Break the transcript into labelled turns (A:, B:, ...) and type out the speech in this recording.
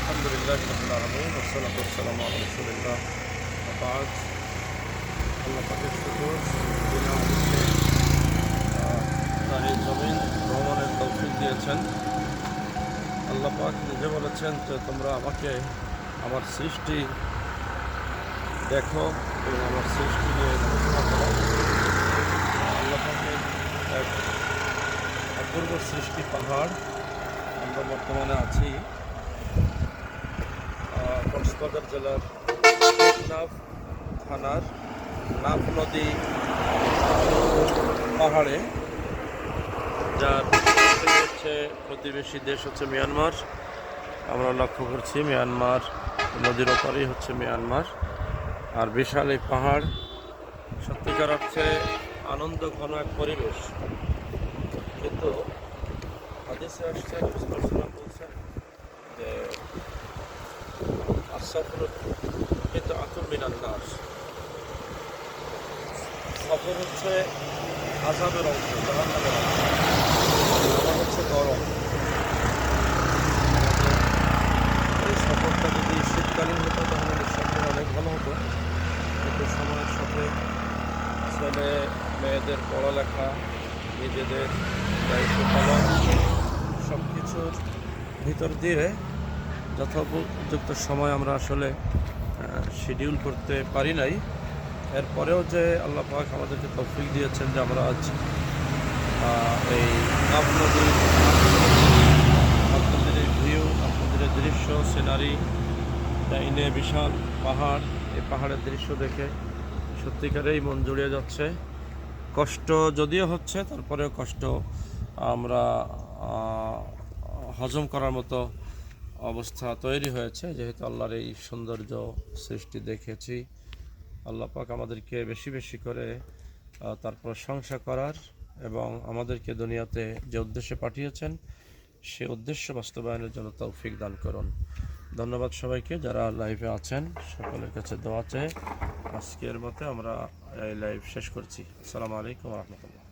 A: আলহামদুলিল্লাহ রাব্বিল আলামিন ওয়াসসালাতু ওয়াসসালামু আলা রাসূলিল্লাহ ওয়া বা'দ। আল্লাহ পাকের শুকর যিনি আমাদেরকে তার এই জমিন ভ্রমণের তৌফিক দিয়েছেন। আল্লাহ পাক নিজে বলেছেন যে তোমরা আমাকে আমার সৃষ্টি দেখো এবং আমার সৃষ্টি নিয়ে গবেষণা করো। আল্লাহ পাকের এক অপূর্ব সৃষ্টি পাহাড়। আমরা বর্তমানে আছি কক্সবাজার জেলার টেকনাফ থানার নাফ নদী পাহাড়ে, যার হচ্ছে প্রতিবেশী দেশ হচ্ছে মিয়ানমার। আমরা লক্ষ্য করছি মিয়ানমার নদীর ওপারেই হচ্ছে মিয়ানমার। আর বিশাল এই পাহাড়, সত্যিকার অর্থে আনন্দ ঘন এক পরিবেশ। কিন্তু হাদিসে আসছে রাসূলুল্লাহ বলছেন যে আসসাফর বিদআতুম মিনান নার, সফর হচ্ছে আযাবের অংশ, জাহান্নামের অংশ। আমার হচ্ছে গরম। এই সফরটা যদি শীতকালীন হতো তাহলে নিঃসন্দেহে অনেক ভালো হতো, কিন্তু সময়ের সাথে ছেলে মেয়েদের পড়ালেখা, নিজেদের দায়িত্ব পালন, সব কিছুর ভিতর দিয়ে যথোপযুক্ত সময় আমরা আসলে শিডিউল করতে পারি নাই। এরপরেও যে আল্লাহ পাক আমাদেরকে তৌফিক দিয়েছেন যে আমরা আজ এই নাফ নদীর আপনাদের ভিউ, আপনাদের দৃশ্য, সিনারি, ডাইনে বিশাল পাহাড়, এই পাহাড়ের দৃশ্য দেখে সত্যিকারেই মন জুড়িয়ে যাচ্ছে। কষ্ট যদিও হচ্ছে, তারপরেও কষ্ট আমরা হজম করার মতো অবস্থা তৈরি হয়েছে, যেহেতু আল্লাহর এই সৌন্দর্য সৃষ্টি দেখেছি। আল্লাহ পাক আমাদেরকে বেশি বেশি করে তার প্রশংসা করার এবং আমাদেরকে দুনিয়াতে যে উদ্দেশ্যে পাঠিয়েছেন সে উদ্দেশ্য বাস্তবায়নের জন্য তৌফিক দান করুন। ধন্যবাদ সবাইকে যারা লাইভে আছেন, সকলের কাছে দোয়া চেয়ে আজকের মতে আমরা এই লাইভ শেষ করছি। আসসালামু আলাইকুম ওয়া রাহমাতুল্লাহ।